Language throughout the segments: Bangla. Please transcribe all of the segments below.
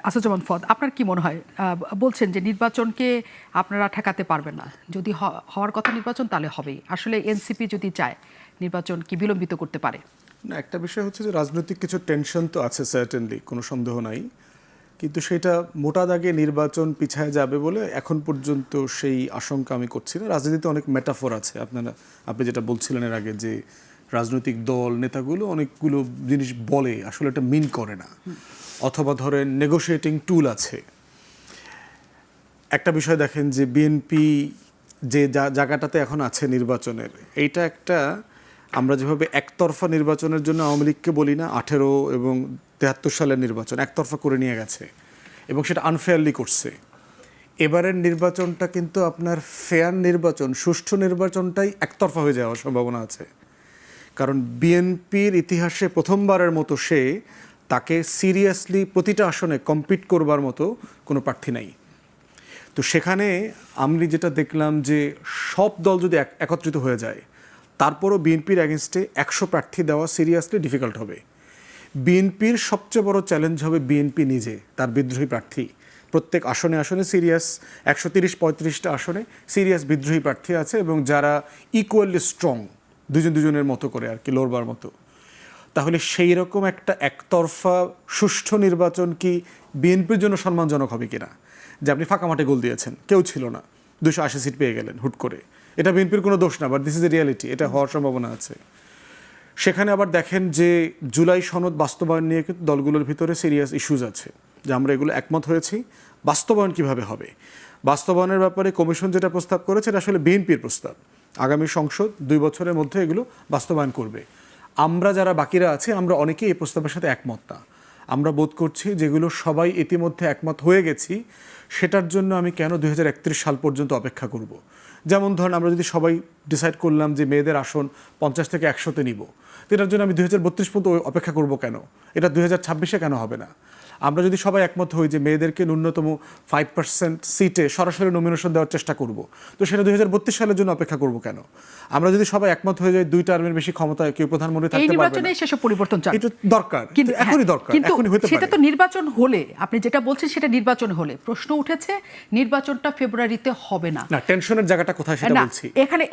আসাদুজ্জামান ফুয়াদ, আপনার কি মনে হয়? বলছেন যে নির্বাচনকে আপনারা ঠেকাতে পারবেন না, যদি হওয়ার কথা নির্বাচন তাহলে হবেই। আসলে এনসিপি যদি চায় নির্বাচন কি বিলম্বিত করতে পারে? না, একটা বিষয় হচ্ছে যে রাজনৈতিক কিছু টেনশন তো আছে, সার্টেনলি, কোনো সন্দেহ নাই, কিন্তু সেটা মোটা দাগে নির্বাচন পিছায় যাবে বলে এখন পর্যন্ত সেই আশঙ্কা আমি করছি না। রাজনীতিতে অনেক মেটাফোর আছে, আপনি যেটা বলছিলেন এর আগে, যে রাজনৈতিক দল নেতাগুলো অনেকগুলো জিনিস বলে, আসলে এটা মিন করে না, অথবা ধরেন নেগোশিয়েটিং টুল আছে। একটা বিষয় দেখেন যে বিএনপি যে জায়গাটাতে এখন আছে নির্বাচনের, এইটা একটা, আমরা যেভাবে একতরফা নির্বাচনের জন্য আওয়ামী লীগকে বলি না, 18 এবং 73 সালের নির্বাচন একতরফা করে নিয়ে গেছে এবং সেটা আনফেয়ারলি করছে। এবারের নির্বাচনটা কিন্তু আপনার ফেয়ার নির্বাচন, সুষ্ঠু নির্বাচনটাই একতরফা হয়ে যাওয়ার সম্ভাবনা আছে। কারণ বিএনপির ইতিহাসে প্রথমবারের মতো তাকে সিরিয়াসলি প্রতিটা আসনে কম্পিট করবার মতো কোনো প্রার্থী নাই। তো সেখানে আমি যেটা দেখলাম যে সব দল যদি একত্রিত হয়ে যায়, তারপরও বিএনপির অ্যাগেনস্টে 100 প্রার্থী দেওয়া সিরিয়াসলি ডিফিকাল্ট হবে। বিএনপির সবচেয়ে বড় চ্যালেঞ্জ হবে বিএনপি নিজে, তার বিদ্রোহী প্রার্থী। প্রত্যেক আসনে আসনে সিরিয়াস 130-35টা আসনে সিরিয়াস বিদ্রোহী প্রার্থী আছে, এবং যারা ইকুয়ালি স্ট্রং, দুজনের মতো করে আর কি, লড়বার মতো। তাহলে সেই রকম একটা একতরফা সুষ্ঠু নির্বাচন কি বিএনপির জন্য সম্মানজনক হবে কিনা? যে আপনি ফাঁকা মাঠে গোল দিয়েছেন, কেউ ছিল না, 280 সিট পেয়ে গেলেন হুট করে, এটা বিএনপির কোনো দোষ না, but this is a reality, এটা হওয়ার সম্ভাবনা আছে। সেখানে আবার দেখেন যে জুলাই সনদ বাস্তবায়ন নিয়ে কিন্তু দলগুলোর ভিতরে সিরিয়াস ইস্যুজ আছে, যে আমরা এগুলো একমত হয়েছি, বাস্তবায়ন কিভাবে হবে। বাস্তবায়নের ব্যাপারে কমিশন যেটা প্রস্তাব করেছে, এটা আসলে বিএনপির প্রস্তাব। আগামী সংসদ 2 বছরের মধ্যে এগুলো বাস্তবায়ন করবে। আমরা যারা বাকিরা আছি, আমরা অনেকেই এই প্রস্তাবের সাথে একমত না। আমরা বোধ করছি যেগুলো সবাই ইতিমধ্যে একমত হয়ে গেছি, সেটার জন্য আমি কেন 2031 সাল পর্যন্ত অপেক্ষা করব। যেমন ধরেন, আমরা যদি সবাই ডিসাইড করলাম যে মেয়েদের আসন 50 থেকে 100-তে নিব, তো এটার জন্য আমি 2032 পর্যন্ত অপেক্ষা করব কেন? এটা 2026-এ কেন হবে না? আমরা যদি সবাই একমত হই যে মেয়েদেরকে ন্যূনতম 5% সিটে সরাসরি নমিনেশন দেওয়ার চেষ্টা করব, তো সেটা 2032 সালের জন্য অপেক্ষা করব কেন? আমরা যদি সবাই একমত হয়ে যাই 2 টার্মের বেশি ক্ষমতায় কেউ প্রধানমন্ত্রী থাকতে পারবে না, সেসব পরিবর্তন চাই, এটা দরকার, কিন্তু এখনই দরকার, এখনই হতে পারে। সেটা তো নির্বাচন হলে, আপনি যেটা বলছেন সেটা নির্বাচন হলে, প্রশ্ন উঠেছে নির্বাচনটা ফেব্রুয়ারিতে হবে না। না, টেনশনের জায়গাটা কোথায় সেটা বলছি।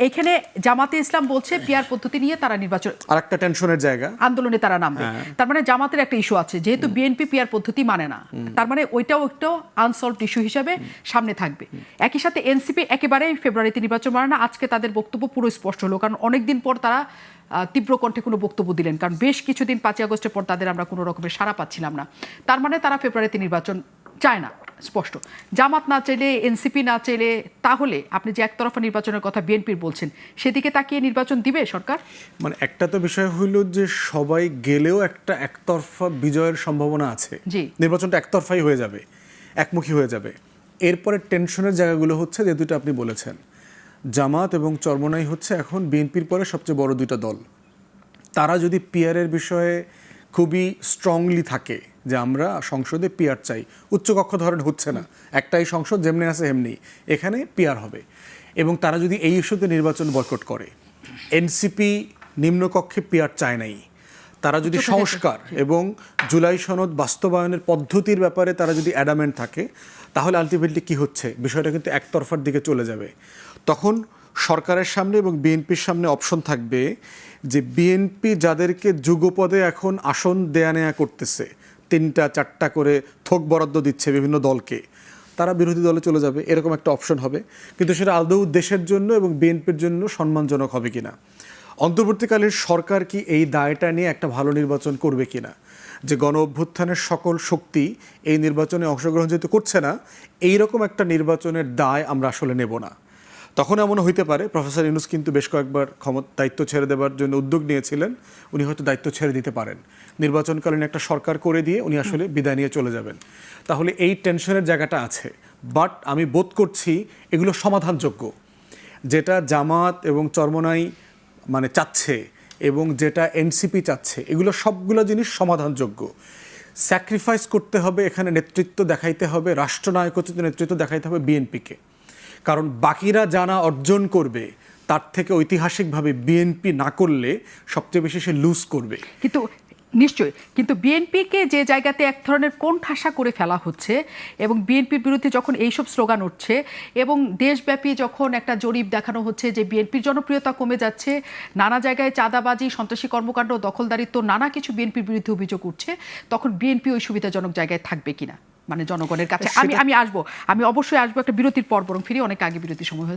এখানে জামাতে ইসলাম বলছে পিআর পদ্ধতি নিয়ে তারা নির্বাচন, আরেকটা টেনশনের জায়গা, আন্দোলনে তারা নামবে। তার মানে জামাতের একটা ইস্যু আছে, যেহেতু বিএনপি পিআর পদ্ধতি মানে না, তার মানে ওইটাও একটা আনসলভড ইস্যু হিসেবে সামনে থাকবে। একই সাথে এনসিপি একেবারেই ফেব্রুয়ারিতে নির্বাচন মানে না। আজকে তাদের বক্তব্য পুরো স্পষ্ট হলো, কারণ অনেকদিন পর তারা তীব্র কণ্ঠে কোনো বক্তব্য দিলেন, কারণ বেশ কিছুদিন 5 আগস্টের পর তাদের আমরা কোনো রকমের সাড়া পাচ্ছিলাম না। তার মানে তারা ফেব্রুয়ারিতে নির্বাচন চায় না, স্পষ্ট। জামাত না চাইলে, এনসিপি না চাইলে, তাহলে আপনি যে একতরফা নির্বাচনের কথা বিএনপির বলছেন, সেদিকে তাকিয়ে নির্বাচন দিবে সরকার? মানে একটা তো বিষয় হইল যে সবাই গেলেও একটা একতরফা বিজয়ের সম্ভাবনা আছে, নির্বাচনটা একতরফাই হয়ে যাবে, একমুখী হয়ে যাবে। এরপরে টেনশনের জায়গাগুলো হচ্ছে যে দুটো আপনি বলেছেন, জামাত এবং চরমোনাই হচ্ছে এখন বিএনপির পরে সবচেয়ে বড় 2টা দল। তারা যদি পিআরের বিষয়ে খুবই স্ট্রংলি থাকে যে আমরা সংসদে পিআর চাই, উচ্চকক্ষ ধরেন হচ্ছে না, একটাই সংসদ, যেমনি আছে এমনি, এখানে পিআর হবে, এবং তারা যদি এই ইস্যুতে নির্বাচন বয়কট করে, এনসিপি নিম্নকক্ষে পিআর চায় নাই, তারা যদি সংস্কার এবং জুলাই সনদ বাস্তবায়নের পদ্ধতির ব্যাপারে তারা যদি অ্যাডামেন্ট থাকে, তাহলে আলটিমেটলি কি হচ্ছে, বিষয়টা কিন্তু একতরফার দিকে চলে যাবে। তখন সরকারের সামনে এবং বিএনপির সামনে অপশন থাকবে যে বিএনপি যাদেরকে যুগপদে এখন আসন দেয়া নেয়া করতেছে, 3টা-4টা করে থোক বরাদ্দ দিচ্ছে বিভিন্ন দলকে, তারা বিরোধী দলে চলে যাবে, এরকম একটা অপশন হবে। কিন্তু সেটা আদৌ দেশের জন্য এবং বিএনপির জন্য সম্মানজনক হবে কিনা, অন্তর্বর্তীকালীন সরকার কি এই দায়টা নিয়ে একটা ভালো নির্বাচন করবে কিনা, যে গণ অভ্যুত্থানের সকল শক্তি এই নির্বাচনে অংশগ্রহণ যেহেতু করছে না, এইরকম একটা নির্বাচনের দায় আমরা আসলে নেব না। তখন এমন হইতে পারে, প্রফেসর ইউনূস কিন্তু বেশ কয়েকবার দায়িত্ব ছেড়ে দেওয়ার জন্য উদ্যোগ নিয়েছিলেন, উনি হয়তো দায়িত্ব ছেড়ে দিতে পারেন, নির্বাচনকালীন একটা সরকার করে দিয়ে উনি আসলে বিদায় নিয়ে চলে যাবেন। তাহলে এই টেনশনের জায়গাটা আছে, বাট আমি বোধ করছি এগুলো সমাধানযোগ্য। যেটা জামাত এবং চরমোনাই মানে চাচ্ছে এবং যেটা এনসিপি চাচ্ছে, এগুলো সবগুলো জিনিস সমাধানযোগ্য। স্যাক্রিফাইস করতে হবে, এখানে নেতৃত্ব দেখাইতে হবে, রাষ্ট্রনায়কোচিত নেতৃত্ব দেখাইতে হবে বিএনপিকে, কারণ বাকিরা জানা অর্জন করবে তার থেকে ঐতিহাসিকভাবে বিএনপি না করলে সবচেয়ে বেশি সে লুজ করবে। কিন্তু নিশ্চয়ই, কিন্তু বিএনপিকে যে জায়গাতে এক ধরনের কোণঠাসা করে ফেলা হচ্ছে এবং বিএনপির বিরুদ্ধে যখন এইসব স্লোগান উঠছে এবং দেশব্যাপী যখন একটা জরিপ দেখানো হচ্ছে যে বিএনপির জনপ্রিয়তা কমে যাচ্ছে, নানা জায়গায় চাঁদাবাজি, সন্ত্রাসী কর্মকাণ্ড, দখলদারিত্ব, নানা কিছু বিএনপির বিরুদ্ধে অভিযোগ উঠছে, তখন বিএনপি ওই সুবিধাজনক জায়গায় থাকবে কিনা মানে জনগণের কাছে। আমি আসবো, আমি অবশ্যই আসবো একটা বিরতির পর, বরং ফিরে অনেক আগে বিরতির সময় হয়েছে।